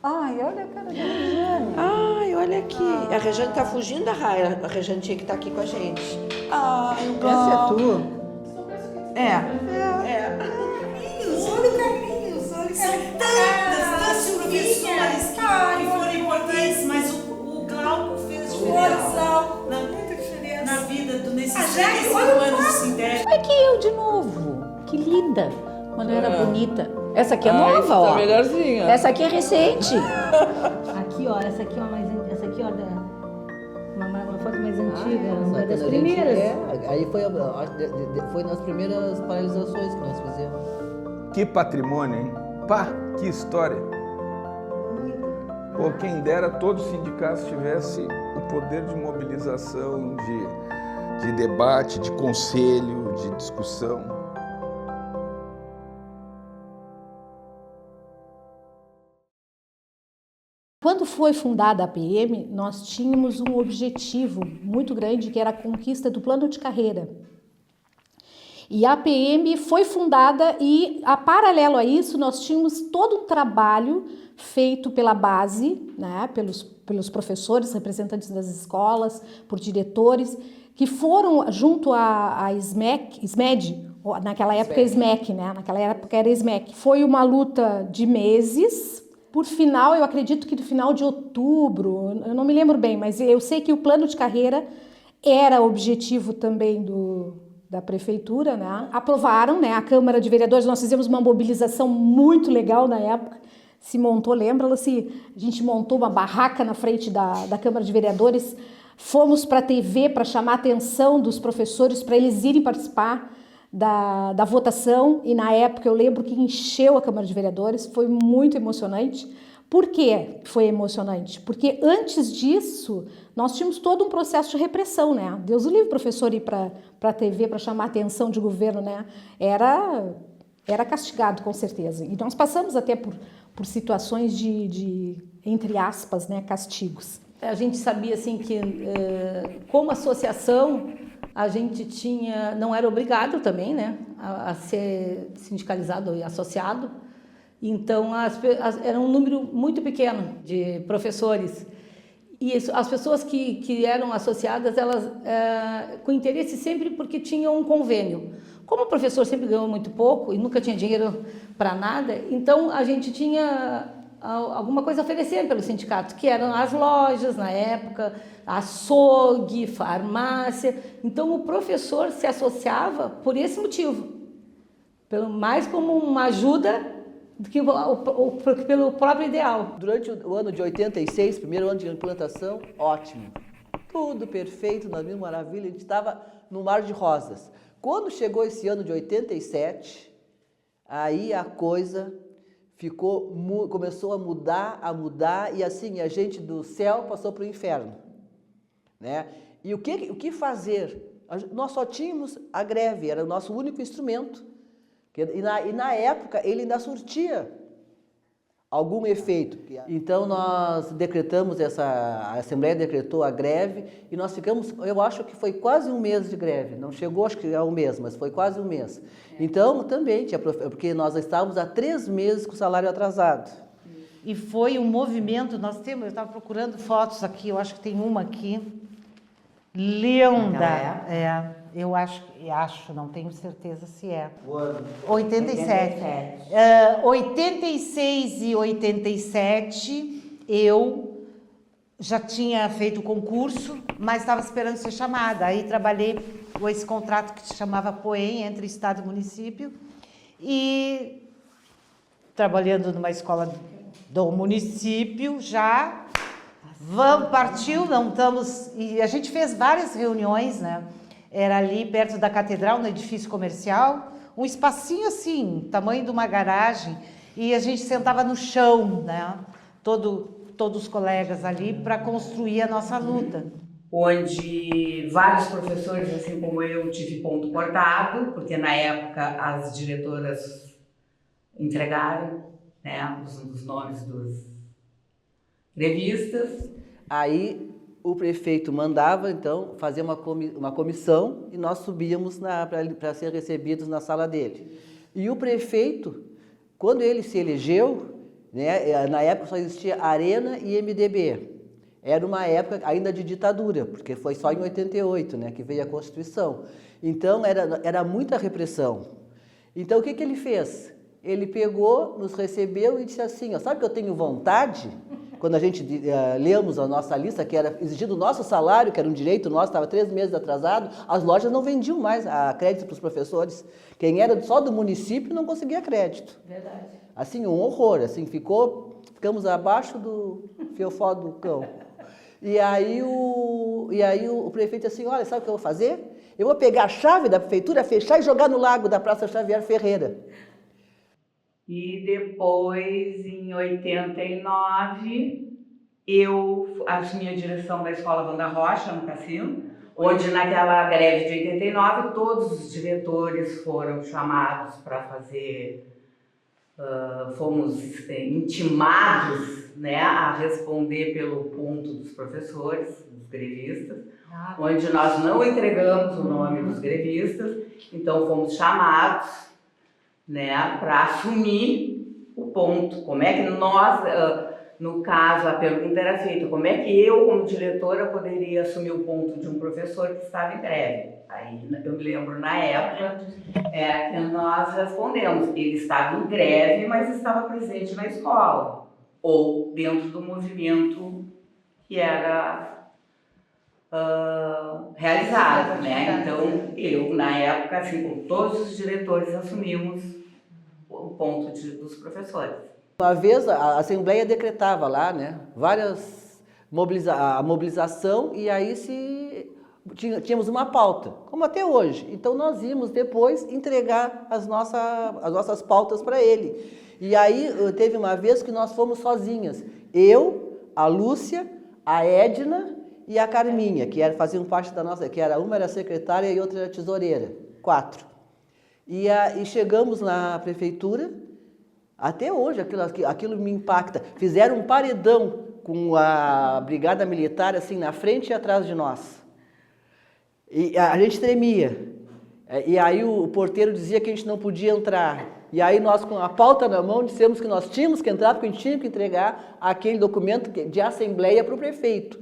Ai, olha a cara da Rejane. Ai, olha aqui. A Rejane tá fugindo da raia. A Rejane tinha que estar aqui com a gente. Ai, o Essa é Glauco. tu? É. Olha o Carlinhos, olha o Carlinhos. Tantas professores que foram importantes, mas o Glauco fez diferença na vida nesses 35 anos de Sindério. Olha que eu de novo. Que linda. Quando eu era bonita. Essa aqui é nova, tá ó. melhorzinha. Essa aqui é recente. Aqui, ó, essa aqui, ó, essa aqui, ó, uma foto mais antiga, Essa uma das quando a primeiras. gente- aí foi nas primeiras paralisações que nós fizemos. Que patrimônio, hein? Pá, que história. Pô, quem dera todos os sindicatos tivessem o poder de mobilização, de debate, de conselho, de discussão. Quando foi fundada a PM, nós tínhamos um objetivo muito grande, que era a conquista do plano de carreira. E a PM foi fundada e, a paralelo a isso, nós tínhamos todo um trabalho feito pela base, né, pelos professores, representantes das escolas, por diretores, que foram junto à SMED, naquela época SMEC, né, naquela época era SMEC. Foi uma luta de meses. Por final, eu acredito que no final de outubro, eu não me lembro bem, mas eu sei que o plano de carreira era objetivo também da prefeitura, né? Aprovaram, né? A Câmara de Vereadores, nós fizemos uma mobilização muito legal na época, se montou, lembra-se? A gente montou uma barraca na frente da Câmara de Vereadores, fomos para a TV para chamar a atenção dos professores, para eles irem participar da votação, e na época eu lembro que encheu a Câmara de Vereadores, foi muito emocionante. Por que foi emocionante? Porque antes disso, nós tínhamos todo um processo de repressão, né? Deus o livre, professor, ir para a TV para chamar a atenção de governo, né? Era castigado, com certeza. E nós passamos até por situações de, entre aspas, né, castigos. A gente sabia, assim, que como associação, a gente não era obrigado também, né, a ser sindicalizado e associado. Então, era um número muito pequeno de professores. E as pessoas que eram associadas, elas com interesse sempre porque tinham um convênio. Como o professor sempre ganhou muito pouco e nunca tinha dinheiro para nada, então a gente tinha alguma coisa a oferecer pelo sindicato, que eram as lojas na época, açougue, farmácia. Então o professor se associava por esse motivo, mais como uma ajuda do que pelo próprio ideal. Durante o ano de 86, primeiro ano de implantação, ótimo. Tudo perfeito, nas mil maravilhas, a gente estava no mar de rosas. Quando chegou esse ano de 87, aí a coisa começou a mudar, e assim, a gente do céu passou para o inferno, né? E o que fazer? Nós só tínhamos a greve, era o nosso único instrumento, e na época ele ainda surtia algum efeito. Então nós decretamos, a Assembleia decretou a greve, e nós ficamos, eu acho que foi quase um mês de greve, não chegou acho que a um mês, mas foi quase um mês. Então também, porque nós estávamos há 3 meses com o salário atrasado. E foi um movimento, eu estava procurando fotos aqui, eu acho que tem uma aqui, linda, eu acho, não tenho certeza se é. O ano? 87. 86 e 87, eu já tinha feito o concurso, mas estava esperando ser chamada. Aí trabalhei com esse contrato que se chamava POEM, entre Estado e município, e trabalhando numa escola do município já, partiu, não estamos... E a gente fez várias reuniões, né? Era ali perto da catedral, no edifício comercial, um espacinho assim, tamanho de uma garagem, e a gente sentava no chão, né? Todos os colegas ali, para construir a nossa luta. Onde vários professores, assim como eu, tive ponto cortado, porque na época as diretoras entregaram, né, os nomes dos grevistas. Aí o prefeito mandava, então, fazer uma comissão, e nós subíamos para ser recebidos na sala dele. E o prefeito, quando ele se elegeu, né? Na época só existia Arena e MDB. Era uma época ainda de ditadura, porque foi só em 88, né, que veio a Constituição. Então, era muita repressão. Então, o que ele fez? Ele pegou, nos recebeu e disse assim, ó, sabe que eu tenho vontade? Quando a gente lemos a nossa lista, que era exigido o nosso salário, que era um direito nosso, estava 3 meses atrasado, as lojas não vendiam mais a crédito para os professores. Quem era só do município não conseguia crédito. Verdade. Assim, um horror, assim, ficamos abaixo do fiofó do cão. E aí o prefeito assim, olha, sabe o que eu vou fazer? Eu vou pegar a chave da prefeitura, fechar e jogar no lago da Praça Xavier Ferreira. E depois, em 89, eu assumi a direção da Escola Wanda Rocha, no Cassino, onde naquela greve de 89 todos os diretores foram chamados para fazer, fomos intimados, né, a responder pelo ponto dos professores, dos grevistas, onde nós não entregamos o nome dos grevistas, então fomos chamados, né, para assumir o ponto. Como é que nós, no caso, a pergunta era feita, como é que eu, como diretora, poderia assumir o ponto de um professor que estava em greve? Aí eu me lembro, na época, que nós respondemos, ele estava em greve, mas estava presente na escola, ou dentro do movimento que era realizado, né? Então, eu, na época, assim, com todos os diretores, assumimos o ponto dos professores. Uma vez a Assembleia decretava lá, né, a mobilização, e aí tínhamos uma pauta, como até hoje. Então nós íamos depois entregar as nossas pautas para ele. E aí teve uma vez que nós fomos sozinhas, eu, a Lúcia, a Edna e a Carminha, que faziam parte da nossa, uma era secretária e outra era tesoureira, 4. E chegamos na prefeitura, até hoje aquilo me impacta. Fizeram um paredão com a brigada militar assim na frente e atrás de nós. E a gente tremia. E aí o porteiro dizia que a gente não podia entrar. E aí nós, com a pauta na mão, dissemos que nós tínhamos que entrar porque a gente tinha que entregar aquele documento de assembleia para o prefeito.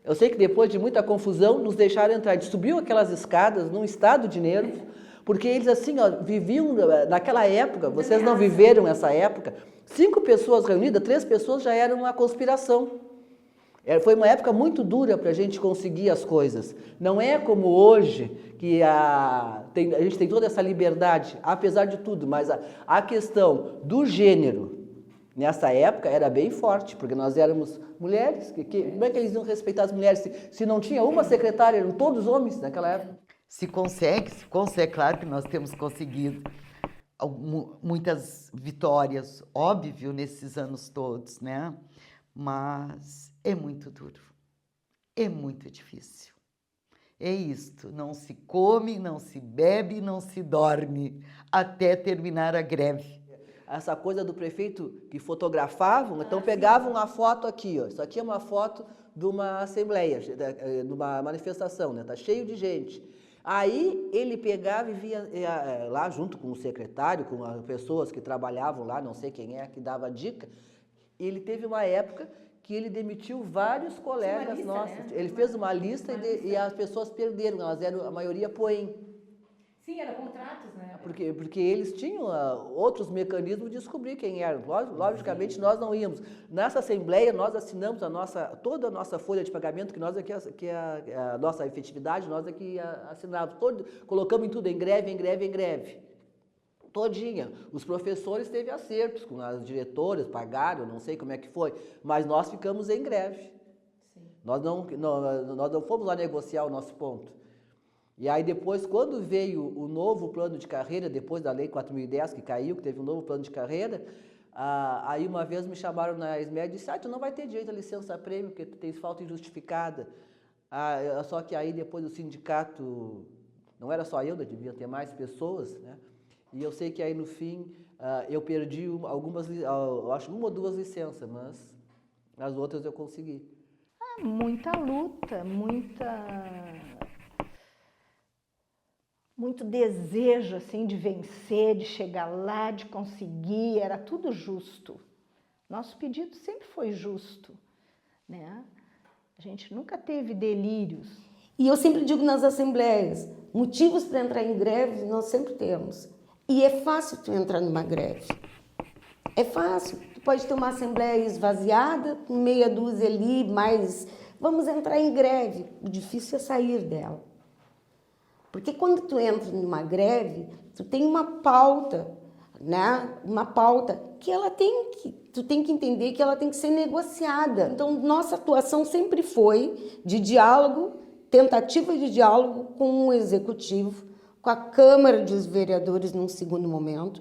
Eu sei que depois de muita confusão nos deixaram entrar. A gente subiu aquelas escadas num estado de nervo, porque eles assim, ó, viviam naquela época, vocês não viveram essa época, 5 pessoas reunidas, 3 pessoas já eram uma conspiração. Foi uma época muito dura para a gente conseguir as coisas. Não é como hoje, que a gente tem toda essa liberdade, apesar de tudo, mas a questão do gênero, nessa época, era bem forte, porque nós éramos mulheres. Como é que eles iam respeitar as mulheres? Se não tinha uma secretária, eram todos homens naquela época. Se consegue, claro que nós temos conseguido muitas vitórias, óbvio, nesses anos todos, né? Mas é muito duro, é muito difícil. É isto, não se come, não se bebe, não se dorme, até terminar a greve. Essa coisa do prefeito que fotografavam, então pegavam a foto aqui, ó. Isso aqui é uma foto de uma assembleia, de uma manifestação, né? Tá cheio de gente. Aí ele pegava e via lá junto com o secretário, com as pessoas que trabalhavam lá, não sei quem que dava dica. Ele teve uma época que ele demitiu vários colegas nossos. Né? Ele fez uma lista e as pessoas perderam, elas eram a maioria poem. Sim, eram contratos, né? Porque eles tinham outros mecanismos de descobrir quem eram. Logicamente, nós não íamos. Nessa assembleia, nós assinamos toda a nossa folha de pagamento, que é a nossa efetividade, nós aqui assinávamos. Colocamos em tudo, em greve, em greve, em greve. Todinha. Os professores teve acertos com as diretoras, pagaram, não sei como é que foi, mas nós ficamos em greve. Sim. Nós não fomos lá negociar o nosso ponto. E aí depois, quando veio o novo plano de carreira, depois da Lei 4.010 que caiu, que teve um novo plano de carreira, aí uma vez me chamaram na SMED e disse, tu não vai ter direito à licença-prêmio, porque tu tens falta injustificada. Só que aí depois o sindicato, não era só eu, devia ter mais pessoas, né? E eu sei que aí no fim eu perdi acho 1 ou 2 licenças, mas as outras eu consegui. Muita luta, muito desejo assim de vencer, de chegar lá, de conseguir, era tudo justo. Nosso pedido sempre foi justo, né? A gente nunca teve delírios. E eu sempre digo nas assembleias, motivos para entrar em greve nós sempre temos. E é fácil tu entrar numa greve. É fácil. Tu pode ter uma assembleia esvaziada, com meia dúzia ali, mas vamos entrar em greve. O difícil é sair dela. Porque quando tu entra numa greve, tu tem uma pauta, né? Uma pauta que tu tem que entender que ela tem que ser negociada. Então, nossa atuação sempre foi de diálogo, tentativa de diálogo com o executivo, com a Câmara dos Vereadores num segundo momento.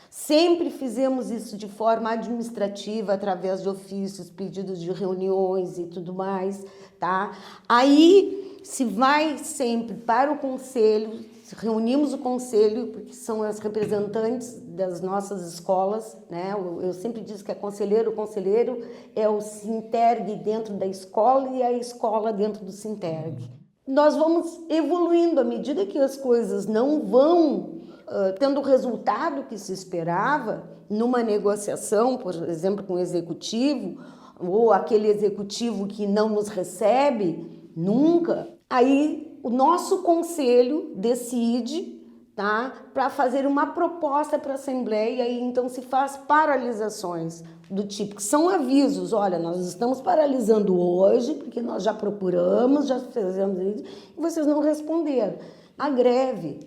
Sempre fizemos isso de forma administrativa, através de ofícios, pedidos de reuniões e tudo mais, tá? Aí se vai sempre para o conselho, reunimos o conselho, porque são as representantes das nossas escolas, né? Eu sempre digo que o conselheiro é o Sinterg dentro da escola e a escola dentro do Sinterg. Nós vamos evoluindo à medida que as coisas não vão tendo o resultado que se esperava numa negociação, por exemplo, com o executivo, ou aquele executivo que não nos recebe nunca. Aí o nosso conselho decide, tá, para fazer uma proposta para a Assembleia e então se faz paralisações do tipo, que são avisos, olha, nós estamos paralisando hoje, porque nós já procuramos, já fizemos isso, e vocês não responderam. A greve,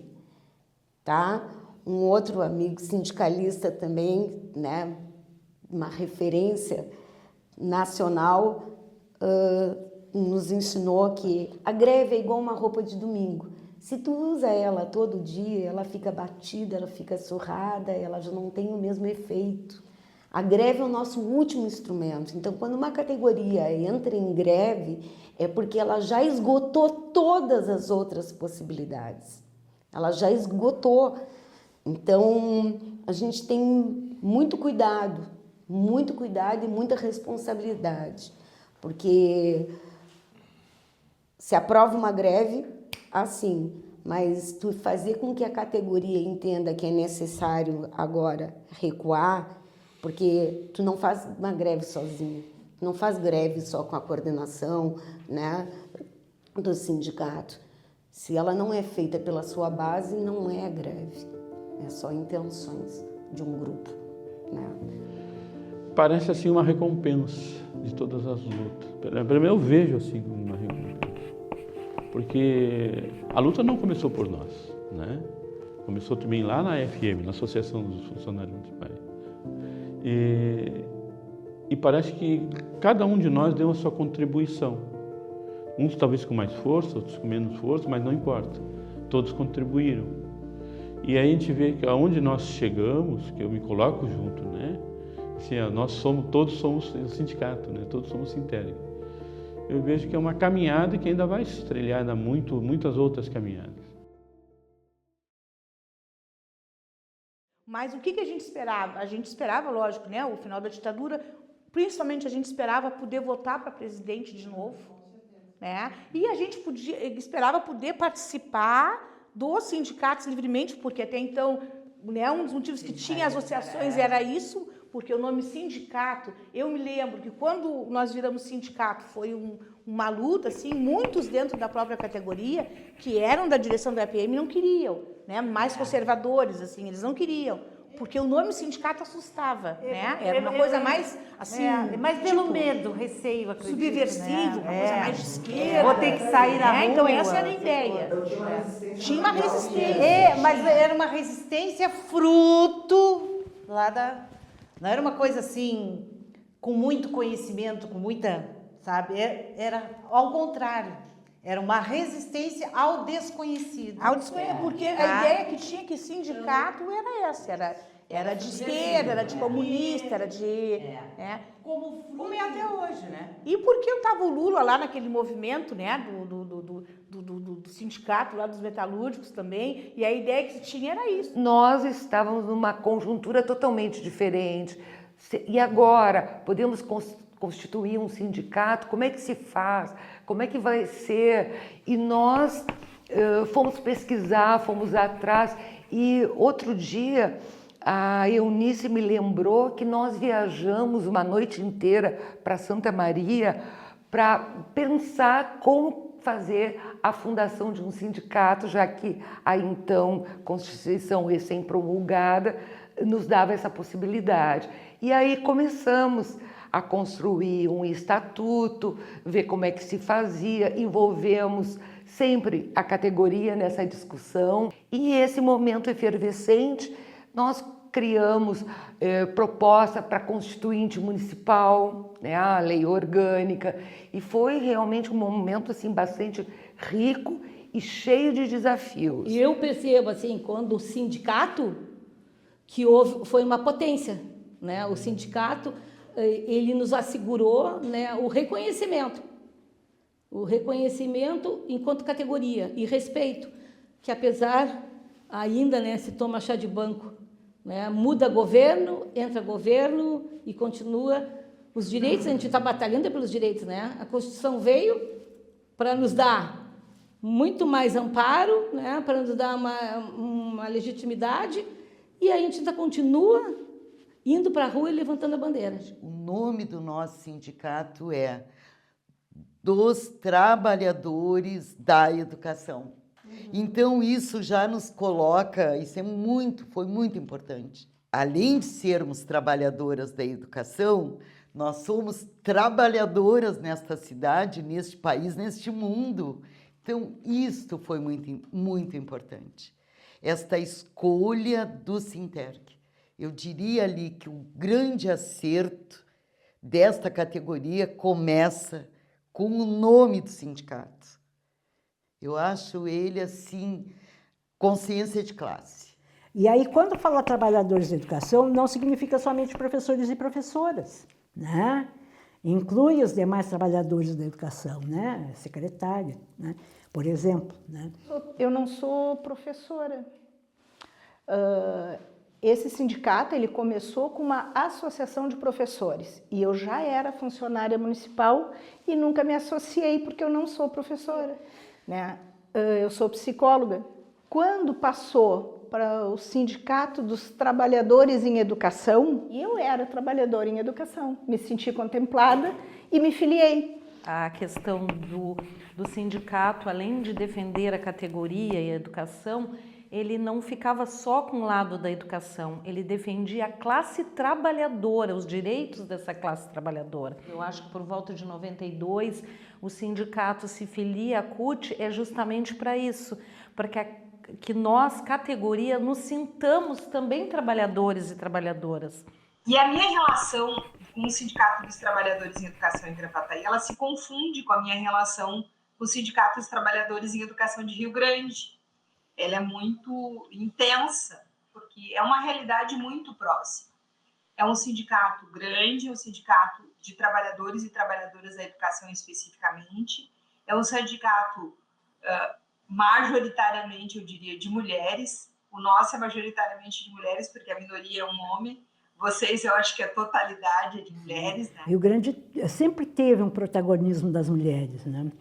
tá? Um outro amigo sindicalista também, né, uma referência nacional, nos ensinou que a greve é igual uma roupa de domingo. Se tu usa ela todo dia, ela fica batida, ela fica surrada, ela já não tem o mesmo efeito. A greve é o nosso último instrumento. Então, quando uma categoria entra em greve, é porque ela já esgotou todas as outras possibilidades. Ela já esgotou. Então, a gente tem muito cuidado e muita responsabilidade. Porque se aprova uma greve, assim, mas tu fazer com que a categoria entenda que é necessário agora recuar, porque tu não faz uma greve sozinho, tu não faz greve só com a coordenação, né, do sindicato. Se ela não é feita pela sua base, não é greve, é só intenções de um grupo, né? Parece assim uma recompensa de todas as lutas. Pelo menos eu vejo assim como uma recompensa. Porque a luta não começou por nós, né? Começou também lá na FM, na Associação dos Funcionários Municipais. E parece que cada um de nós deu a sua contribuição. Uns talvez com mais força, outros com menos força, mas não importa. Todos contribuíram. E aí a gente vê que aonde nós chegamos, que eu me coloco junto, né? Assim, todos somos o sindicato, né? Todos somos Sinterg. Eu vejo que é uma caminhada que ainda vai se trilhar ainda muitas outras caminhadas. Mas o que a gente esperava? A gente esperava, lógico, né, o final da ditadura, principalmente a gente esperava poder votar para presidente de novo, né? E a gente esperava poder participar dos sindicatos livremente, porque até então, né, um dos motivos que tinha associações era isso, porque o nome sindicato, eu me lembro que quando nós viramos sindicato foi uma luta, assim, muitos dentro da própria categoria, que eram da direção da EPM, não queriam, né, mais conservadores, assim, eles não queriam, porque o nome sindicato assustava, né, era uma coisa mais, assim... mais pelo medo, receio, acredito. Subversivo, uma coisa mais de esquerda. Vou ter que sair na rua. Então essa era a ideia. Tinha uma resistência. Mas era uma resistência fruto lá da... Não era uma coisa assim, com muito conhecimento, com muita, sabe? Era ao contrário. Era uma resistência ao desconhecido. Ao desconhecido, porque a ideia que tinha que sindicato era essa, era de esquerda, era de comunista, era de... Como é até hoje, né? E porque estava o Lula lá naquele movimento, né, do sindicato lá dos metalúrgicos também, e a ideia que se tinha era isso. Nós estávamos numa conjuntura totalmente diferente. E agora, podemos constituir um sindicato? Como é que se faz? Como é que vai ser? E nós fomos pesquisar, fomos atrás, e outro dia a Eunice me lembrou que nós viajamos uma noite inteira para Santa Maria para pensar como fazer a fundação de um sindicato, já que a então Constituição recém-promulgada nos dava essa possibilidade. E aí começamos a construir um estatuto, ver como é que se fazia, envolvemos sempre a categoria nessa discussão. E esse momento efervescente, nós criamos proposta para constituinte municipal, né, a lei orgânica, e foi realmente um momento assim, bastante rico e cheio de desafios. E eu percebo, assim, quando o sindicato, foi uma potência, né? O sindicato, ele nos assegurou, né, o reconhecimento enquanto categoria e respeito, que apesar ainda, né, se toma chá de banco, né, muda governo, entra governo e continua os direitos, a gente está batalhando pelos direitos, né? A Constituição veio para nos dar muito mais amparo, né, para nos dar uma legitimidade, e a gente ainda continua indo para a rua e levantando a bandeira. O nome do nosso sindicato é dos Trabalhadores da Educação. Então, isso já nos coloca, foi muito importante. Além de sermos trabalhadoras da educação, nós somos trabalhadoras nesta cidade, neste país, neste mundo. Então, isto foi muito, muito importante. Esta escolha do Sinterg. Eu diria ali que o grande acerto desta categoria começa com o nome do sindicato. Eu acho ele, assim, consciência de classe. E aí, quando fala trabalhadores da educação, não significa somente professores e professoras, né? Inclui os demais trabalhadores da educação, né? Secretária, né? Por exemplo, né? Eu não sou professora. Esse sindicato, ele começou com uma associação de professores, e eu já era funcionária municipal e nunca me associei porque eu não sou professora, né? Eu sou psicóloga. Quando passou para o Sindicato dos Trabalhadores em Educação, e eu era trabalhadora em educação, me senti contemplada e me filiei. A questão do sindicato, além de defender a categoria e a educação, ele não ficava só com o lado da educação, ele defendia a classe trabalhadora, os direitos dessa classe trabalhadora. Eu acho que por volta de 92, o sindicato se filia à CUT justamente para isso, para que nós, categoria, nos sintamos também trabalhadores e trabalhadoras. E a minha relação com o Sindicato dos Trabalhadores em Educação em Gravataí, ela se confunde com a minha relação com o Sindicato dos Trabalhadores em Educação de Rio Grande. Ela é muito intensa, porque é uma realidade muito próxima. É um sindicato grande, é um sindicato de trabalhadores e trabalhadoras da educação especificamente, é um sindicato majoritariamente, eu diria, de mulheres. O nosso é majoritariamente de mulheres, porque a minoria é um homem. Vocês, eu acho que a totalidade é de mulheres, né? Rio Grande sempre teve um protagonismo das mulheres, né?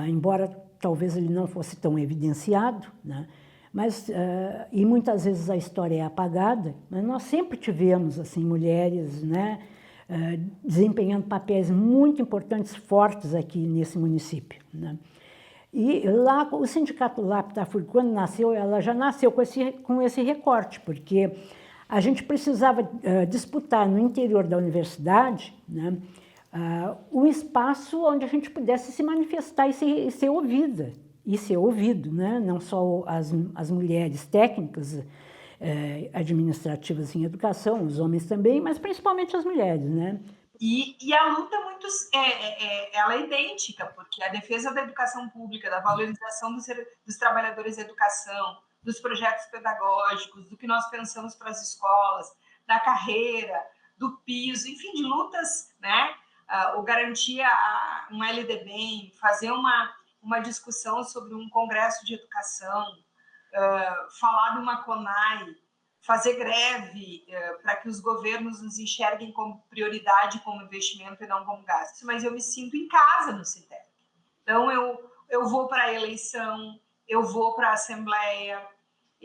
Embora talvez ele não fosse tão evidenciado, né? Mas e muitas vezes a história é apagada, mas nós sempre tivemos assim mulheres, né, desempenhando papéis muito importantes, fortes aqui nesse município, né? E lá o sindicato Laptafur, quando nasceu, ela já nasceu com esse recorte, porque a gente precisava disputar no interior da universidade, né, um espaço onde a gente pudesse se manifestar e ser ouvida, e ser ouvido, né? Não só as mulheres técnicas, administrativas em educação, os homens também, mas principalmente as mulheres, né? E a luta ela é idêntica, porque a defesa da educação pública, da valorização dos trabalhadores da educação, dos projetos pedagógicos, do que nós pensamos para as escolas, da carreira, do piso, enfim, de lutas, né? O garantir um LDBEM, fazer uma discussão sobre um congresso de educação, falar de uma CONAI, fazer greve para que os governos nos enxerguem como prioridade, como investimento e não como gasto. Mas eu me sinto em casa no Sinterg. Então, eu vou para a eleição, eu vou para a Assembleia,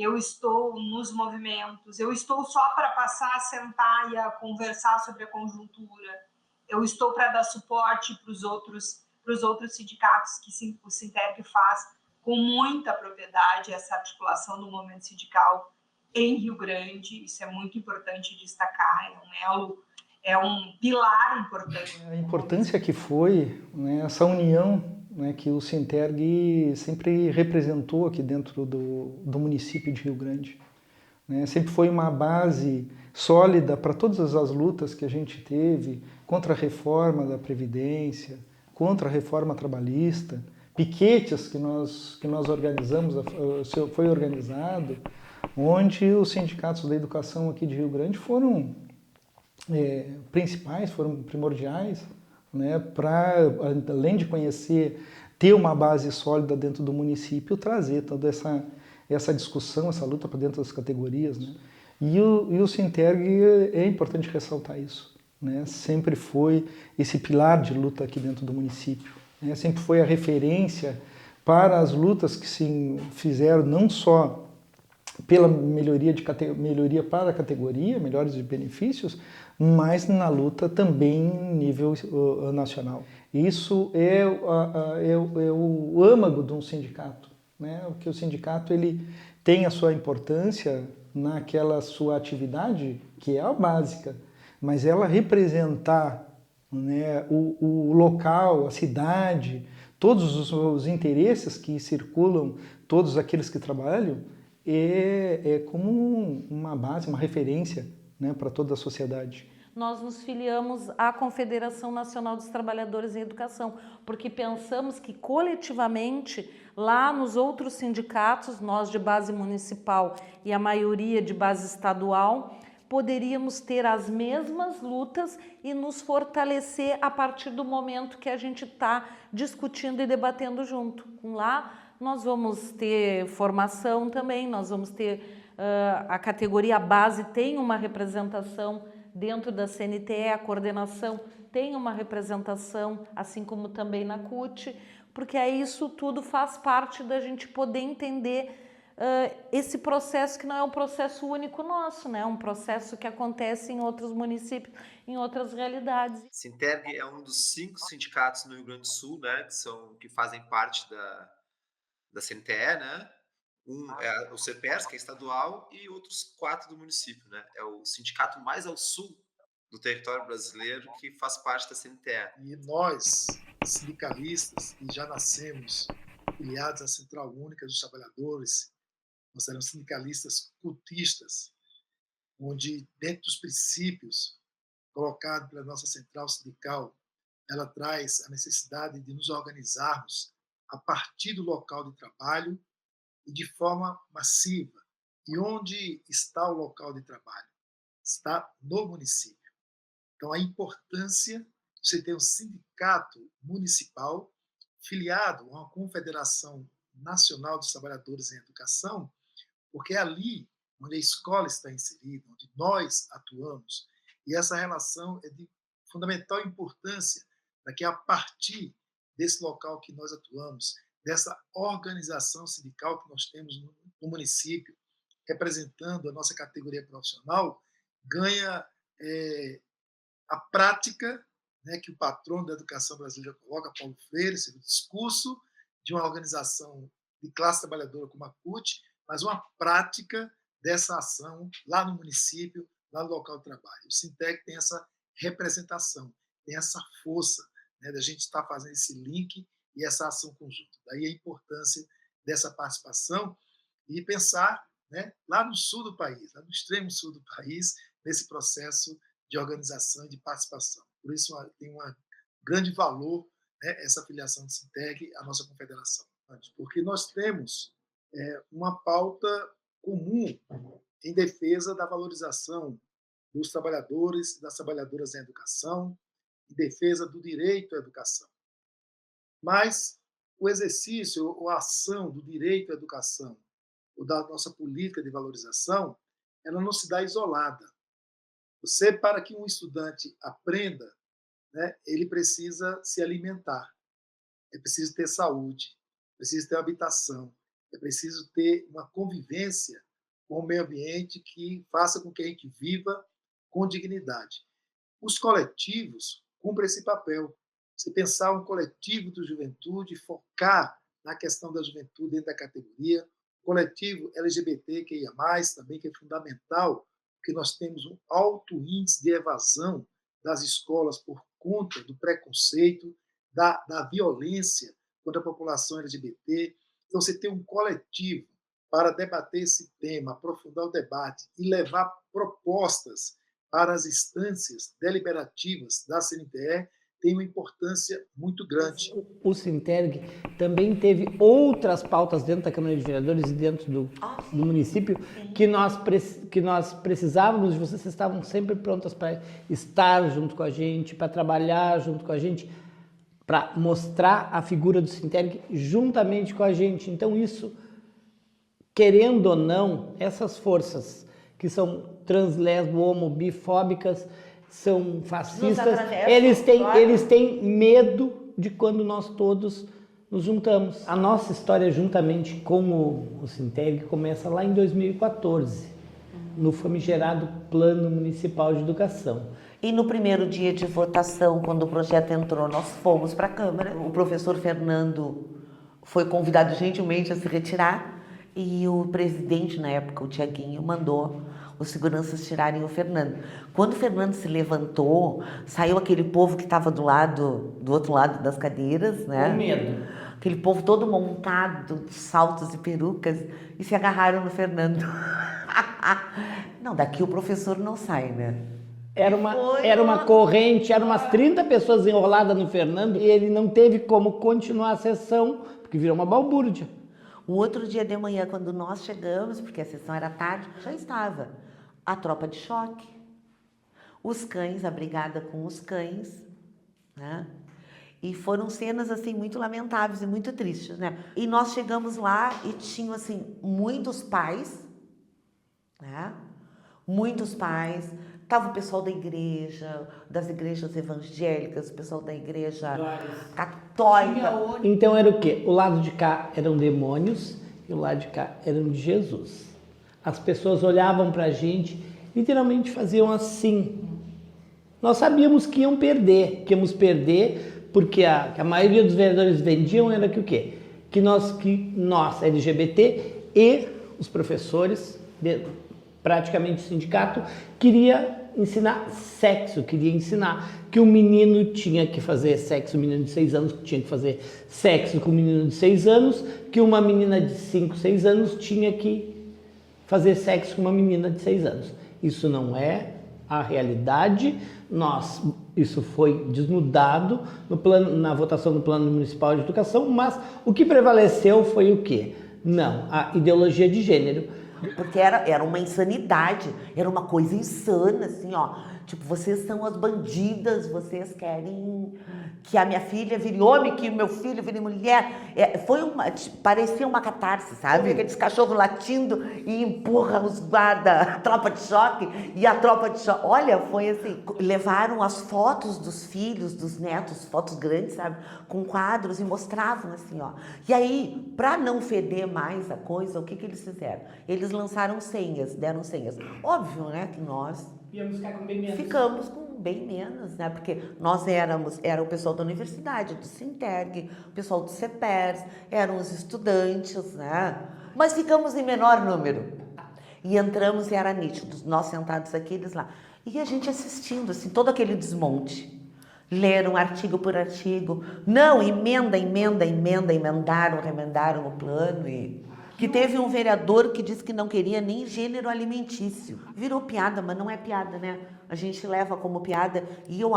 eu estou nos movimentos, eu estou só para passar a sentar e a conversar sobre a conjuntura, eu estou para dar suporte para os outros sindicatos que o Sinterg faz com muita propriedade essa articulação do movimento sindical em Rio Grande. Isso é muito importante destacar, é um pilar importante. A importância que foi, né, essa união, né, que o Sinterg sempre representou aqui dentro do município de Rio Grande. Né, sempre foi uma base sólida para todas as lutas que a gente teve contra a reforma da Previdência, contra a reforma trabalhista, piquetes que nós organizamos, foi organizado, onde os sindicatos da educação aqui de Rio Grande foram principais, foram primordiais, né, para, além de conhecer, ter uma base sólida dentro do município, trazer toda essa discussão, essa luta para dentro das categorias. Né? E o Sinterg, é importante ressaltar isso, né? Sempre foi esse pilar de luta aqui dentro do município, né? Sempre foi a referência para as lutas que se fizeram, não só pela melhoria para a categoria, melhores de benefícios, mas na luta também em nível nacional. Isso é o âmago de um sindicato, né? Porque o sindicato ele tem a sua importância naquela sua atividade, que é a básica, mas ela representar, né, o local, a cidade, todos os interesses que circulam, todos aqueles que trabalham, é como uma base, uma referência, né, para toda a sociedade. Nós nos filiamos à Confederação Nacional dos Trabalhadores em Educação, porque pensamos que coletivamente, lá nos outros sindicatos, nós de base municipal e a maioria de base estadual, poderíamos ter as mesmas lutas e nos fortalecer a partir do momento que a gente está discutindo e debatendo junto. Lá nós vamos ter formação também, nós vamos ter a categoria base tem uma representação dentro da CNTE, a coordenação tem uma representação, assim como também na CUT, porque aí isso tudo faz parte da gente poder entender esse processo que não é um processo único nosso, né? É um processo que acontece em outros municípios, em outras realidades. Sinterg é um dos 5 sindicatos no Rio Grande do Sul, né, que fazem parte da CNTE, né? Um é o CEPERS, que é estadual, e outros 4 do município, né? É o sindicato mais ao sul do território brasileiro que faz parte da CNTE. E nós, sindicalistas, que já nascemos filiados à Central Única dos Trabalhadores, nós éramos sindicalistas cultistas, onde, dentro dos princípios colocados pela nossa central sindical, ela traz a necessidade de nos organizarmos a partir do local de trabalho e de forma massiva. E onde está o local de trabalho? Está no município. Então, a importância de você ter um sindicato municipal filiado a uma Confederação Nacional dos Trabalhadores em Educação, porque é ali onde a escola está inserida, onde nós atuamos, e essa relação é de fundamental importância para que, a partir desse local que nós atuamos, dessa organização sindical que nós temos no município, representando a nossa categoria profissional, ganha a prática, né, que o patrono da educação brasileira coloca, Paulo Freire, esse discurso de uma organização de classe trabalhadora como a CUT, mas uma prática dessa ação lá no município, lá no local de trabalho. O Sinterg tem essa representação, tem essa força, né, da gente estar fazendo esse link e essa ação conjunta. Daí a importância dessa participação e pensar, né, lá no sul do país, lá no extremo sul do país, nesse processo de organização e de participação. Por isso tem um grande valor, né, essa filiação do Sinterg à nossa confederação, porque nós temos uma pauta comum em defesa da valorização dos trabalhadores e das trabalhadoras em educação, em defesa do direito à educação. Mas o exercício ou a ação do direito à educação ou da nossa política de valorização, ela não se dá isolada. Você, para que um estudante aprenda, né, ele precisa se alimentar, é preciso ter saúde, é preciso ter habitação, é preciso ter uma convivência com um meio ambiente que faça com que a gente viva com dignidade. Os coletivos cumprem esse papel. Você pensar um coletivo de juventude, focar na questão da juventude dentro da categoria, coletivo LGBTQIA+, também, que é fundamental, porque nós temos um alto índice de evasão das escolas por conta do preconceito, da violência contra a população LGBT. Então, você tem um coletivo para debater esse tema, aprofundar o debate e levar propostas para as instâncias deliberativas da CNTE tem uma importância muito grande. O Sinterg também teve outras pautas dentro da Câmara de Vereadores e dentro do município que nós precisávamos, vocês estavam sempre prontas para estar junto com a gente, para trabalhar junto com a gente, para mostrar a figura do Sinterg juntamente com a gente. Então isso, querendo ou não, essas forças que são trans, lesbo, homo, bifóbicas, são fascistas, eles têm medo de quando nós todos nos juntamos. A nossa história juntamente com o Sinterg começa lá em 2014, no famigerado Plano Municipal de Educação. E no primeiro dia de votação, quando o projeto entrou, nós fomos para a Câmara. O professor Fernando foi convidado gentilmente a se retirar e o presidente, na época, o Tiaguinho, mandou os seguranças tirarem o Fernando. Quando o Fernando se levantou, saiu aquele povo que estava do outro lado das cadeiras, né? Com medo. Aquele povo todo montado, de saltos e perucas, e se agarraram no Fernando. Não, daqui o professor não sai, né? Era uma corrente, eram umas 30 pessoas enroladas no Fernando e ele não teve como continuar a sessão, porque virou uma balbúrdia. O outro dia de manhã, quando nós chegamos, porque a sessão era tarde, já estava a tropa de choque, os cães, a brigada com os cães, né? E foram cenas assim muito lamentáveis e muito tristes, né? E nós chegamos lá e tinham assim muitos pais, né? Muitos pais. Tava o pessoal da igreja, das igrejas evangélicas, o pessoal da igreja católica. Então era o quê? O lado de cá eram demônios e o lado de cá eram de Jesus. As pessoas olhavam para a gente, literalmente faziam assim. Nós sabíamos que íamos perder, porque a maioria dos vereadores vendiam era que o quê? Que nós LGBT e os professores, praticamente o sindicato, queria ensinar sexo, queria ensinar que o menino tinha que fazer sexo, o menino de 6 anos tinha que fazer sexo com o menino de 6 anos, que uma menina de 5, 6 anos tinha que fazer sexo com uma menina de 6 anos. Isso não é a realidade, isso foi desnudado na votação do Plano Municipal de Educação, mas o que prevaleceu foi o quê? Não, a ideologia de gênero. Porque era uma insanidade, era uma coisa insana, assim, ó. Tipo, vocês são as bandidas, vocês querem que a minha filha vire homem, que o meu filho vire mulher. Parecia uma catarse, sabe? Aqueles cachorros latindo e empurra os guarda, a tropa de choque, e a tropa de choque. Olha, foi assim, levaram as fotos dos filhos, dos netos, fotos grandes, sabe? Com quadros e mostravam assim, ó. E aí, para não feder mais a coisa, o que eles fizeram? Eles lançaram senhas, deram senhas. Óbvio, né, que nós íamos ficar com bem menos. Ficamos com bem menos, né? Porque nós era o pessoal da universidade, do Sinterg, o pessoal do CEPERS, eram os estudantes, né? Mas ficamos em menor número. E entramos e era nítido, nós sentados aqui, eles lá. E a gente assistindo, assim, todo aquele desmonte. Leram artigo por artigo. Não, remendaram o plano e... Que teve um vereador que disse que não queria nem gênero alimentício. Virou piada, mas não é piada, né? A gente leva como piada e eu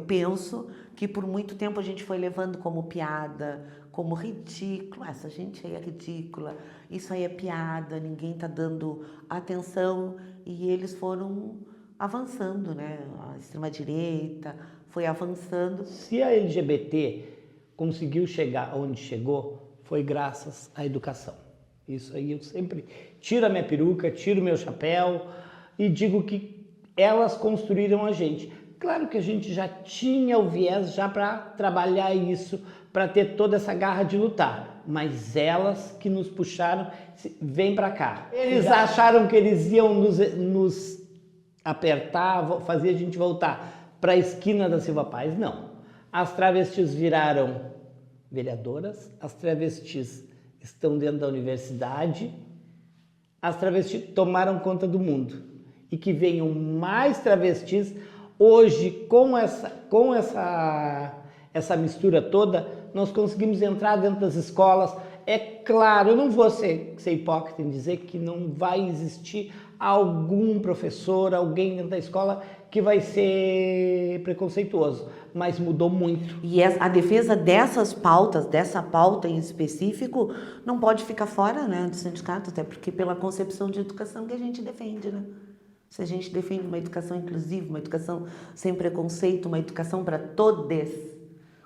penso que por muito tempo a gente foi levando como piada, como ridículo. Essa gente aí é ridícula, isso aí é piada, ninguém tá dando atenção e eles foram avançando, né? A extrema-direita foi avançando. Se a LGBT conseguiu chegar onde chegou, foi graças à educação. Isso aí eu sempre tiro a minha peruca, tiro o meu chapéu e digo que elas construíram a gente. Claro que a gente já tinha o viés já para trabalhar isso, para ter toda essa garra de lutar. mas elas que nos puxaram, vem para cá. Eles acharam que eles iam nos apertar, fazer a gente voltar para a esquina da Silva Paz. Não. As travestis viraram vereadoras, as travestis estão dentro da universidade, as travestis tomaram conta do mundo. E que venham mais travestis. Hoje, com essa mistura toda, nós conseguimos entrar dentro das escolas. É claro, eu não vou ser hipócrita em dizer que não vai existir algum professor, alguém dentro da escola que vai ser preconceituoso, mas mudou muito. E a defesa dessas pautas, dessa pauta em específico, não pode ficar fora, né, do sindicato, até porque pela concepção de educação que a gente defende, né? Se a gente defende uma educação inclusiva, uma educação sem preconceito, uma educação para todos,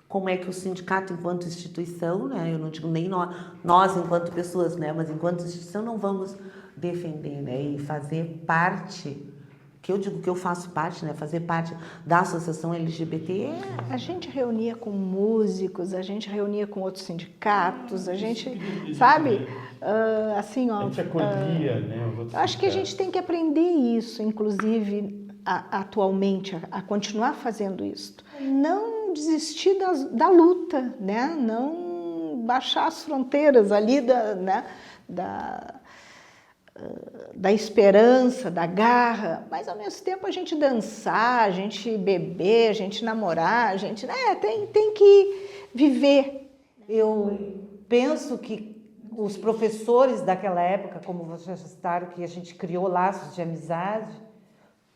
como é que o sindicato, enquanto instituição, né, eu não digo nem nós enquanto pessoas, né, mas enquanto instituição não vamos defender, né, e fazer parte, que eu digo que eu faço parte, né, fazer parte da associação LGBT. A gente reunia com músicos, a gente reunia com outros sindicatos, a gente, sabe, assim, ó. A gente acolhia, né? Os outros Acho que a gente tem que aprender isso, inclusive, atualmente, a continuar fazendo isso. Não desistir da luta, né? Não baixar as fronteiras ali da esperança, da garra, mas ao mesmo tempo a gente dançar, a gente beber, a gente namorar, a gente, né, tem que viver. Eu penso que os professores daquela época, como vocês já citaram, que a gente criou laços de amizade,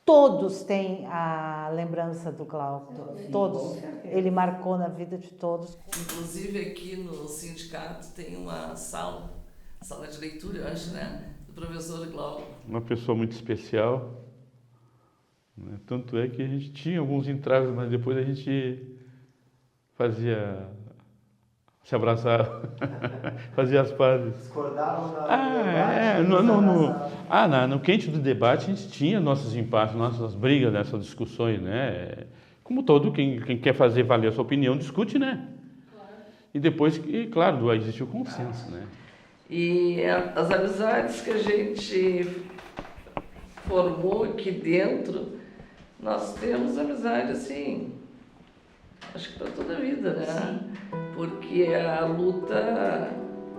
todos têm a lembrança do Glauco, todos. Ele marcou na vida de todos. Inclusive aqui no sindicato tem uma sala de leitura, eu acho, né? Professor Glauco. Uma pessoa muito especial, né? Tanto é que a gente tinha alguns entraves, mas depois a gente se abraçava, fazia as pazes. Discordaram no quente do debate a gente tinha nossos empates, nossas brigas, nessas discussões, né? Como todo, quem quer fazer valer a sua opinião, discute, né? Claro. E depois, claro, existe o consenso, né? E as amizades que a gente formou aqui dentro, nós temos amizade, assim, acho que para toda a vida, né? Sim. Porque a luta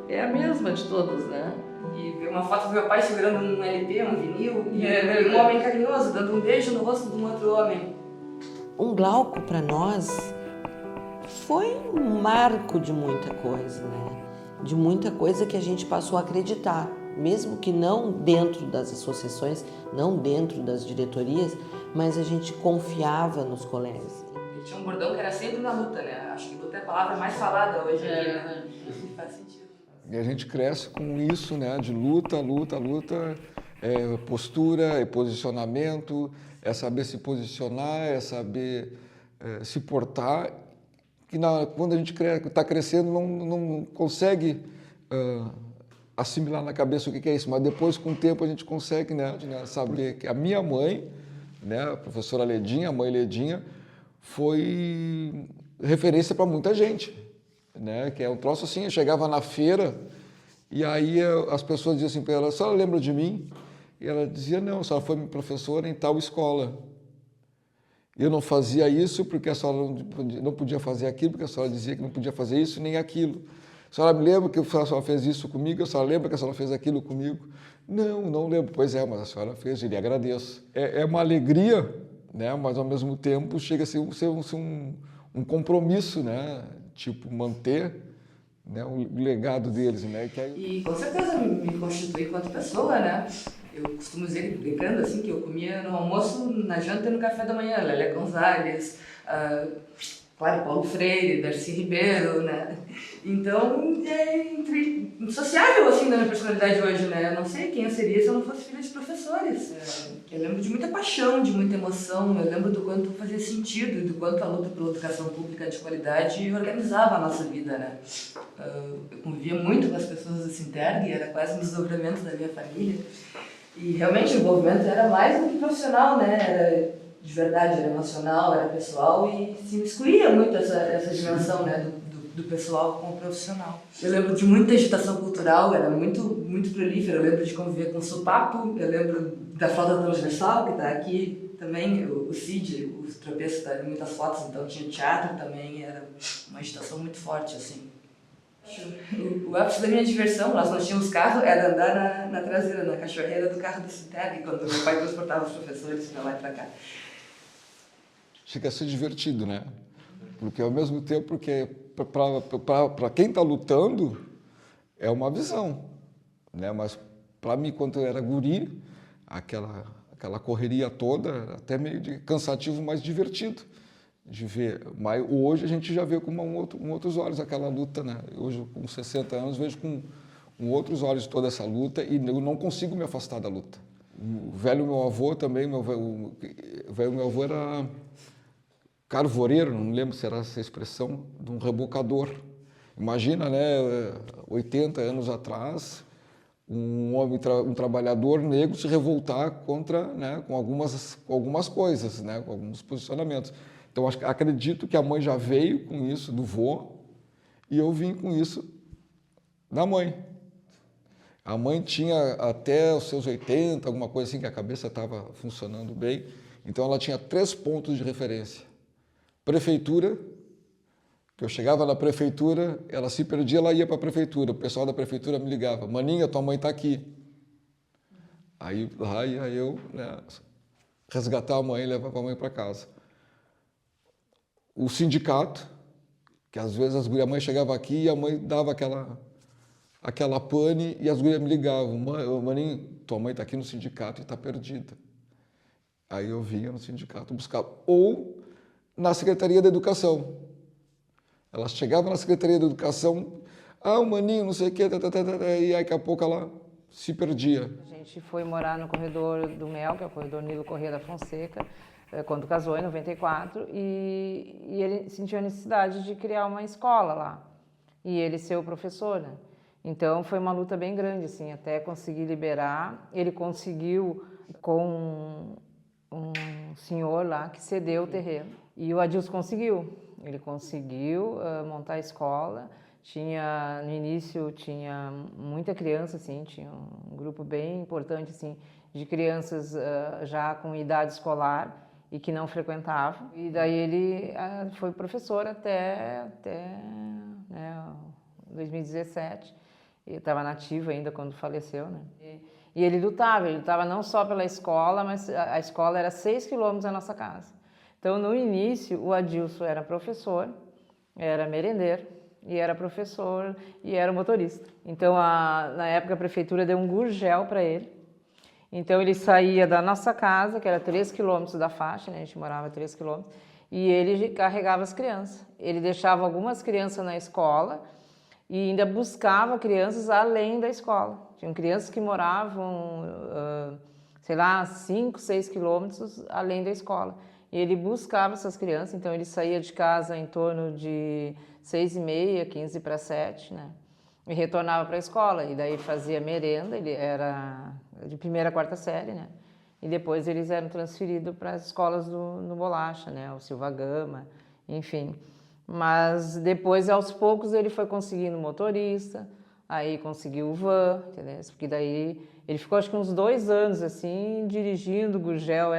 é a mesma de todos, né? E ver uma foto do meu pai segurando um LP, um vinil, e um homem carinhoso dando um beijo no rosto de um outro homem. Um Glauco, para nós, foi um marco de muita coisa, né? De muita coisa que a gente passou a acreditar, mesmo que não dentro das associações, não dentro das diretorias, mas a gente confiava nos colegas. E tinha um bordão que era sempre na luta, né? Acho que luta é a palavra mais falada hoje aqui, né? Faz sentido. E a gente cresce com isso, né? De luta, postura, posicionamento, é saber se posicionar, é saber se portar. Que quando a gente está crescendo não consegue assimilar na cabeça o que é isso, mas depois, com o tempo, a gente consegue, né, saber que a minha mãe, né, a professora Ledinha, a mãe Ledinha, foi referência para muita gente, né, que é um troço assim, eu chegava na feira e aí as pessoas diziam assim para ela, a senhora lembra de mim? E ela dizia, não, a senhora foi minha professora em tal escola. Eu não fazia isso porque a senhora não podia fazer aquilo, porque a senhora dizia que não podia fazer isso nem aquilo. A senhora me lembra que a senhora fez isso comigo? A senhora lembra que a senhora fez aquilo comigo? Não lembro. Pois é, mas a senhora fez e lhe agradeço. É uma alegria, né? Mas ao mesmo tempo chega a ser um compromisso, né? Tipo, manter, né, o legado deles, né? E com certeza me constituí enquanto pessoa, né? Eu costumo dizer, brincando assim, que eu comia no almoço, na janta e no café da manhã. Lélia Gonzalez, claro, Paulo Freire, Darcy Ribeiro, né? Então, é insociável, assim, da minha personalidade hoje, né? Eu não sei quem eu seria se eu não fosse filha de professores. Eu lembro de muita paixão, de muita emoção, eu lembro do quanto fazia sentido e do quanto a luta pela educação pública de qualidade organizava a nossa vida, né? Eu convivia muito com as pessoas do Sinterg, era quase um desdobramento da minha família. E realmente o envolvimento era mais do que profissional, né? Era de verdade, era emocional, era pessoal e se excluía muito essa dimensão, né? do pessoal com o profissional. Eu lembro de muita agitação cultural, era muito prolífera. Eu lembro de conviver com o Supapo, eu lembro da Fralda Transversal, que está aqui também, o Cid, o Tropeço, está em muitas fotos, então tinha teatro também, era uma agitação muito forte, assim. O ápice da minha diversão, nós tínhamos carro, era andar na traseira, na cachorreira do carro do Citeg, quando meu pai transportava os professores para lá e para cá. Chega a ser divertido, né? Porque ao mesmo tempo que para quem está lutando é uma visão, né? Mas para mim, quando eu era guri, aquela correria toda, até meio cansativo, mas divertido de ver. Mas hoje a gente já vê com outros olhos aquela luta, né? Hoje, com 60 anos, vejo com outros olhos toda essa luta e eu não consigo me afastar da luta. O velho meu avô também, o velho meu avô era carvoreiro, não lembro se era essa expressão, de um rebocador. Imagina, né, 80 anos atrás, um homem, um trabalhador negro se revoltar contra, né, com algumas coisas, né, com alguns posicionamentos. Então, acredito que a mãe já veio com isso do vô e eu vim com isso da mãe. A mãe tinha até os seus 80, alguma coisa assim, que a cabeça estava funcionando bem. Então, ela tinha 3 pontos de referência. Prefeitura, que eu chegava na prefeitura, ela se perdia, ela ia para a prefeitura. O pessoal da prefeitura me ligava, Maninha, tua mãe está aqui. Aí lá ia eu, né, resgatar a mãe e levar a mãe para casa. O sindicato, que às vezes a mãe chegava aqui e a mãe dava aquela pane e as gurias me ligavam, Maninha, tua mãe está aqui no sindicato e está perdida. Aí eu vinha no sindicato buscar. Ou na Secretaria da Educação. Ela chegava na Secretaria da Educação, o Maninho, não sei o quê, e aí daqui a pouco ela se perdia. A gente foi morar no corredor do Mel, que é o corredor Nilo Corrêa da Fonseca, quando casou, em 94, e ele sentiu a necessidade de criar uma escola lá, e ele ser o professor, né? Então foi uma luta bem grande, assim, até conseguir liberar. Ele conseguiu com um senhor lá que cedeu o terreno. E o Adilson conseguiu. Ele conseguiu montar a escola. No início tinha muita criança, assim, tinha um grupo bem importante, assim, de crianças já com idade escolar e que não frequentavam. E daí ele foi professor até né, 2017. Ele estava nativo ainda quando faleceu, né? E ele lutava não só pela escola, mas a escola era 6 quilômetros da nossa casa. Então, no início, o Adilson era professor, era merendeiro, e era professor, e era motorista. Então, na época, a prefeitura deu um gurgel para ele. Então, ele saía da nossa casa, que era 3 quilômetros da faixa, né? A gente morava a 3 quilômetros, e ele carregava as crianças. Ele deixava algumas crianças na escola e ainda buscava crianças além da escola. Tinham crianças que moravam, sei lá, 5, 6 quilômetros além da escola. E ele buscava essas crianças, então ele saía de casa em torno de 6h30, 15 para 7, né? E retornava para a escola, e daí fazia merenda, ele era de 1ª a 4ª série, né? E depois eles eram transferidos para as escolas no Bolacha, né? O Silva Gama, enfim. Mas depois, aos poucos, ele foi conseguindo motorista, aí conseguiu o van, entendeu? Porque daí ele ficou acho que uns 2 anos assim, dirigindo, o gurgel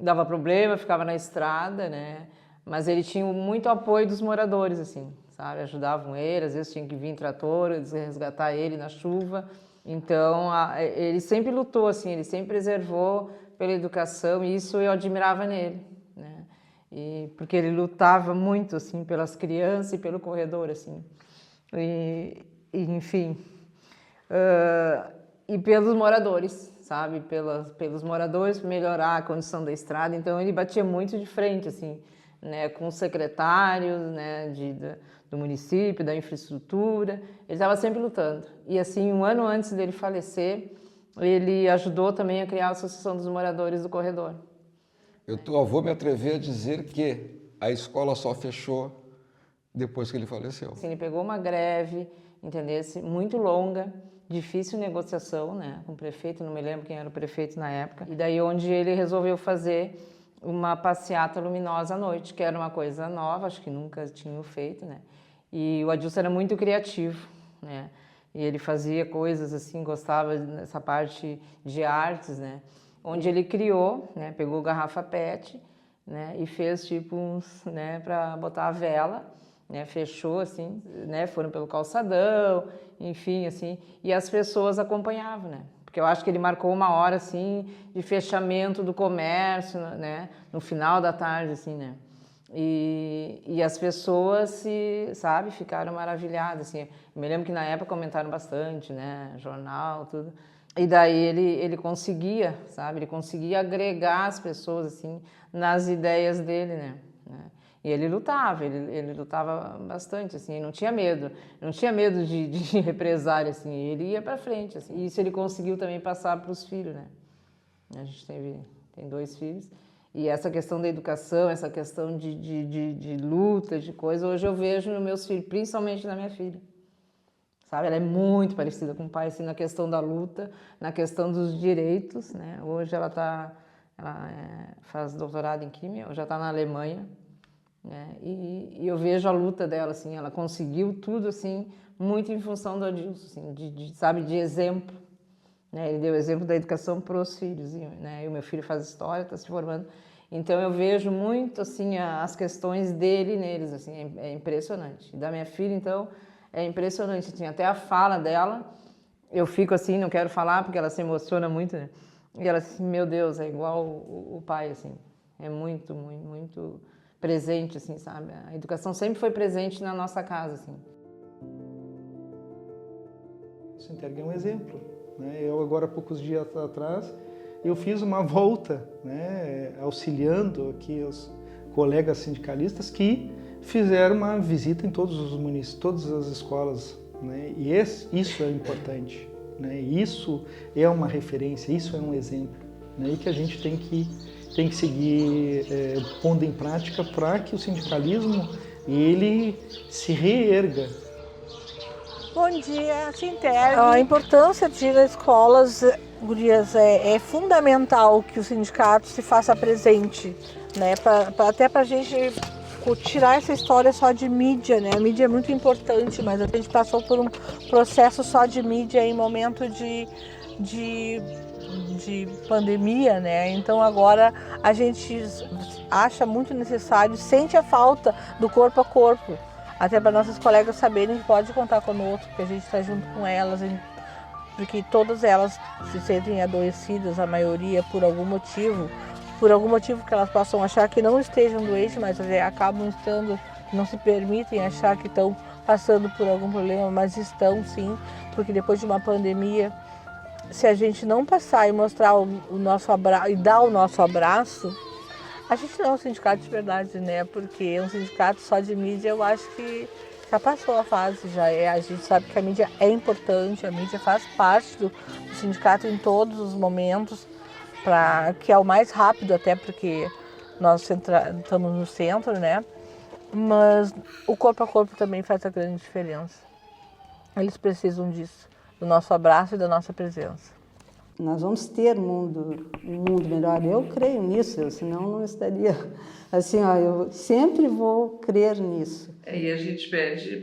dava problema, ficava na estrada, né? Mas ele tinha muito apoio dos moradores, assim, sabe? Ajudavam ele, às vezes tinha que vir trator, resgatar ele na chuva. Então, ele sempre lutou, assim, ele sempre preservou pela educação, e isso eu admirava nele, né? Porque ele lutava muito, assim, pelas crianças e pelo corredor, assim. Enfim, e pelos moradores, sabe? Pelos moradores, para melhorar a condição da estrada. Então, ele batia muito de frente, assim, né, com os secretários, né, do município, da infraestrutura. Ele estava sempre lutando. E, assim, 1 ano antes dele falecer, ele ajudou também a criar a Associação dos Moradores do Corredor. Eu vou me atrever a dizer que a escola só fechou depois que ele faleceu. Assim, ele pegou uma greve, entendesse, muito longa, difícil negociação, né, com o prefeito, não me lembro quem era o prefeito na época, e daí onde ele resolveu fazer uma passeata luminosa à noite, que era uma coisa nova, acho que nunca tinham feito, né, E o Adilson era muito criativo, né? E ele fazia coisas assim, gostava dessa parte de artes, né? Onde ele criou, né? Pegou garrafa PET, né? E fez tipo uns, né? Para botar a vela, né? Fechou assim, né? Foram pelo calçadão, enfim, assim. E as pessoas acompanhavam, né? Porque eu acho que ele marcou uma hora assim de fechamento do comércio, né? No final da tarde, assim, né? E as pessoas sabe, ficaram maravilhadas, assim. Eu me lembro que na época comentaram bastante, né, jornal, tudo. E daí ele conseguia, sabe, ele conseguia agregar as pessoas, assim, nas ideias dele, né. E ele lutava bastante, assim, não tinha medo de represália, assim, ele ia para frente, assim. E isso ele conseguiu também passar para os filhos, né. A gente tem 2 filhos. E essa questão da educação, essa questão de luta, de coisa, hoje eu vejo nos meus filhos, principalmente na minha filha. Sabe? Ela é muito parecida com o pai, assim, na questão da luta, na questão dos direitos, né? Hoje ela faz doutorado em química, já está na Alemanha, né? E eu vejo a luta dela, assim, ela conseguiu tudo, assim, muito em função do Adilson, assim, sabe, de exemplo. Né, ele deu exemplo da educação para os filhos, né? E o meu filho faz história, está se formando. Então eu vejo muito assim as questões dele neles, assim, é impressionante. E da minha filha, então, é impressionante. Assim, até a fala dela, eu fico assim, não quero falar porque ela se emociona muito, né? E ela assim, meu Deus, é igual o pai, assim. É muito, muito, muito presente, assim, sabe? A educação sempre foi presente na nossa casa, assim. O Sinterg é um exemplo. Eu agora, há poucos dias atrás, eu fiz uma volta, né, auxiliando aqui os colegas sindicalistas que fizeram uma visita em todos os municípios, todas as escolas, né, e isso é importante, né, isso é uma referência, isso é um exemplo, né, e que a gente tem que seguir pondo em prática para que o sindicalismo ele se reerga. Bom dia, Sinterg. A importância de ir às escolas, gurias, é fundamental que o sindicato se faça presente, né? Até para a gente tirar essa história só de mídia, né? A mídia é muito importante, mas a gente passou por um processo só de mídia em momento de pandemia, né? Então agora a gente acha muito necessário, sente a falta do corpo a corpo. Até para nossas colegas saberem que pode contar conosco, que a gente está junto com elas, porque todas elas se sentem adoecidas, a maioria por algum motivo que elas possam achar que não estejam doentes, mas acabam estando, não se permitem achar que estão passando por algum problema, mas estão sim, porque depois de uma pandemia, se a gente não passar e mostrar o nosso abraço e dar o nosso abraço, a gente não é um sindicato de verdade, né? Porque um sindicato só de mídia, eu acho que já passou a fase, a gente sabe que a mídia é importante, a mídia faz parte do sindicato em todos os momentos, que é o mais rápido até porque nós estamos no centro, né? Mas o corpo a corpo também faz a grande diferença. Eles precisam disso, do nosso abraço e da nossa presença. Nós vamos ter um mundo melhor. Eu creio nisso, senão não estaria assim, eu sempre vou crer nisso. E a gente pede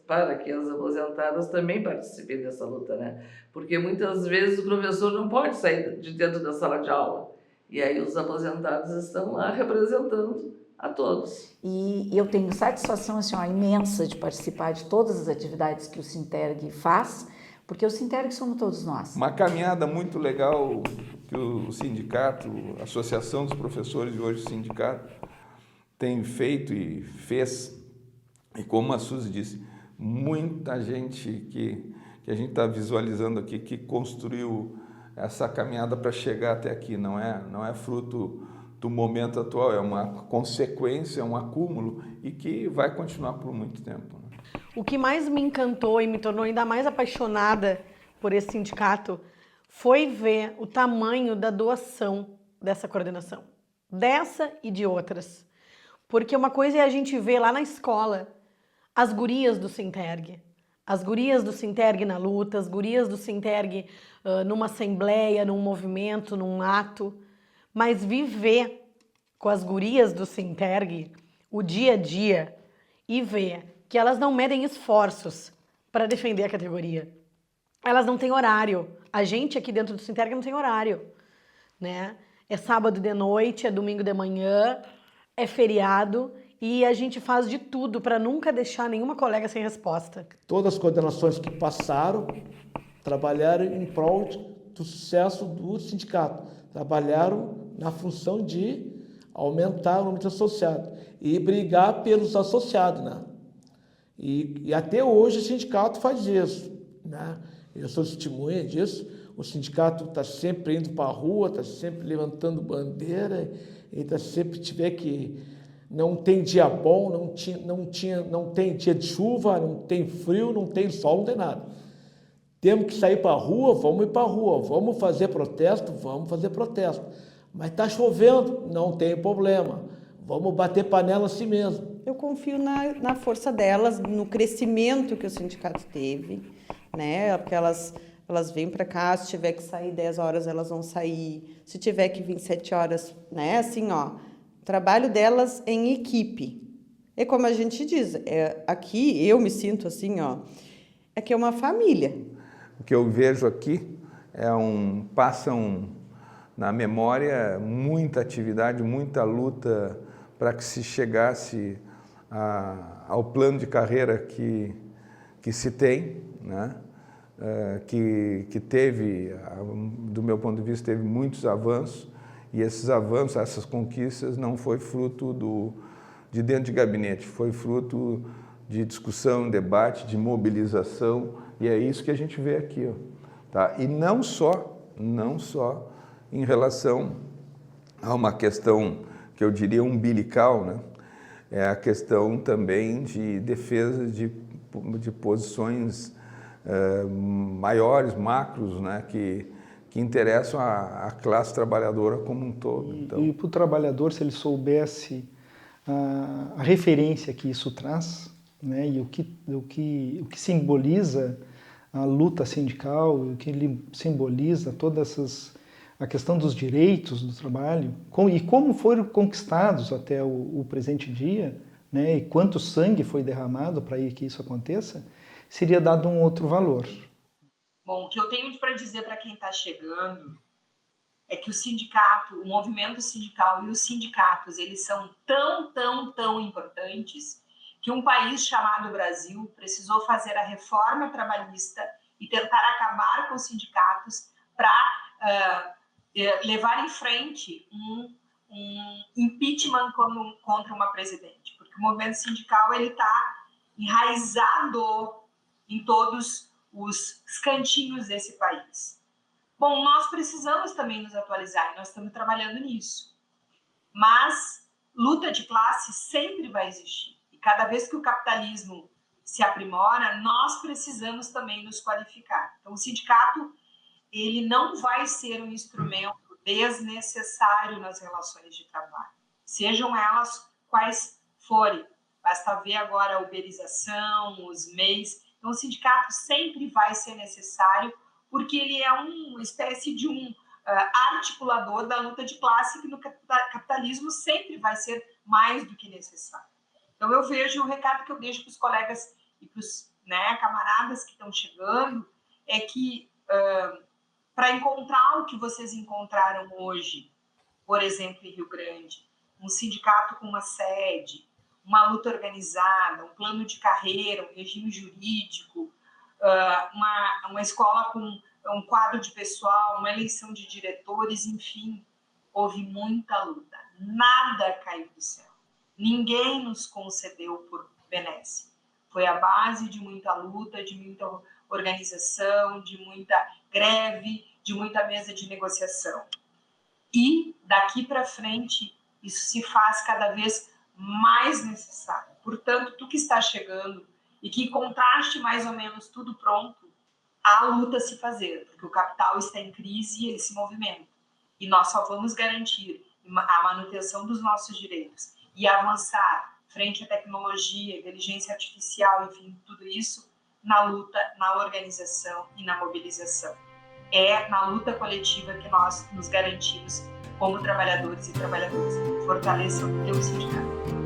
para que as aposentadas também participem dessa luta, né? Porque muitas vezes o professor não pode sair de dentro da sala de aula. E aí os aposentados estão lá representando a todos. E eu tenho satisfação assim, imensa de participar de todas as atividades que o Sinterg faz, porque o Sinterg somos todos nós. Uma caminhada muito legal que o sindicato, a Associação dos Professores e hoje o sindicato, tem feito e fez, e como a Suzy disse, muita gente que a gente está visualizando aqui, que construiu essa caminhada para chegar até aqui, não é fruto do momento atual, é uma consequência, um acúmulo e que vai continuar por muito tempo. O que mais me encantou e me tornou ainda mais apaixonada por esse sindicato foi ver o tamanho da doação dessa coordenação, dessa e de outras. Porque uma coisa é a gente ver lá na escola as gurias do Sinterg, as gurias do Sinterg na luta, as gurias do Sinterg numa assembleia, num movimento, num ato, mas viver com as gurias do Sinterg o dia a dia e ver que elas não medem esforços para defender a categoria. Elas não têm horário. A gente aqui dentro do Sinterg não tem horário, né? É sábado de noite, é domingo de manhã, é feriado e a gente faz de tudo para nunca deixar nenhuma colega sem resposta. Todas as coordenações que passaram trabalharam em prol do sucesso do sindicato, trabalharam na função de aumentar o número de associados e brigar pelos associados, né? E até hoje o sindicato faz isso, né? Eu sou testemunha disso. O sindicato está sempre indo para a rua, está sempre levantando bandeira, e está sempre tiver que não tem dia bom, não tem dia de chuva, não tem frio, não tem sol, não tem nada. Temos que sair para a rua, vamos ir para a rua, vamos fazer protesto, Mas está chovendo, não tem problema, vamos bater panela assim mesmo. Eu confio na força delas, no crescimento que o sindicato teve, né? Porque elas vêm para cá, se tiver que sair 10 horas, elas vão sair. Se tiver que vir 7 horas, né? Assim, ó, o trabalho delas em equipe. É como a gente diz, aqui eu me sinto assim, ó, é que é uma família. O que eu vejo aqui passam na memória muita atividade, muita luta para que se chegasse ao plano de carreira que se tem, né? Que teve, do meu ponto de vista, teve muitos avanços, e esses avanços, essas conquistas, não foi fruto de dentro de gabinete, foi fruto de discussão, debate, de mobilização, e é isso que a gente vê aqui, ó, tá? E não só em relação a uma questão que eu diria umbilical, né? É a questão também de defesa de posições maiores, macros, né? Que interessam a classe trabalhadora como um todo. Então, e para o trabalhador, se ele soubesse a referência que isso traz, né? E o que simboliza a luta sindical, o que ele simboliza a questão dos direitos do trabalho, e como foram conquistados até o presente dia, né? E quanto sangue foi derramado para que isso aconteça, seria dado um outro valor. Bom, o que eu tenho para dizer para quem está chegando é que o sindicato, o movimento sindical e os sindicatos, eles são tão importantes que um país chamado Brasil precisou fazer a reforma trabalhista e tentar acabar com os sindicatos para levar em frente um impeachment contra uma presidente, porque o movimento sindical ele está enraizado em todos os cantinhos desse país. Bom, nós precisamos também nos atualizar, e nós estamos trabalhando nisso. Mas luta de classe sempre vai existir. E cada vez que o capitalismo se aprimora, nós precisamos também nos qualificar. Então, o sindicato ele não vai ser um instrumento desnecessário nas relações de trabalho, sejam elas quais forem. Basta ver agora a uberização, os MEIs. Então, o sindicato sempre vai ser necessário, porque ele é uma espécie de articulador da luta de classe, que no capitalismo sempre vai ser mais do que necessário. Então, eu vejo o recado que eu deixo para os colegas e para os camaradas que estão chegando, é que para encontrar o que vocês encontraram hoje, por exemplo, em Rio Grande, um sindicato com uma sede, uma luta organizada, um plano de carreira, um regime jurídico, uma escola com um quadro de pessoal, uma eleição de diretores, enfim, houve muita luta. Nada caiu do céu. Ninguém nos concedeu por benesse. Foi a base de muita luta, de muita organização, de muita greve, de muita mesa de negociação. E daqui para frente, isso se faz cada vez mais necessário. Portanto, tu que está chegando e que encontraste mais ou menos tudo pronto, há luta a se fazer, porque o capital está em crise e ele se movimenta. E nós só vamos garantir a manutenção dos nossos direitos e avançar frente à tecnologia, inteligência artificial, enfim, tudo isso, na luta, na organização e na mobilização. É na luta coletiva que nós nos garantimos como trabalhadores e trabalhadoras. Fortaleçam o teu sindicato.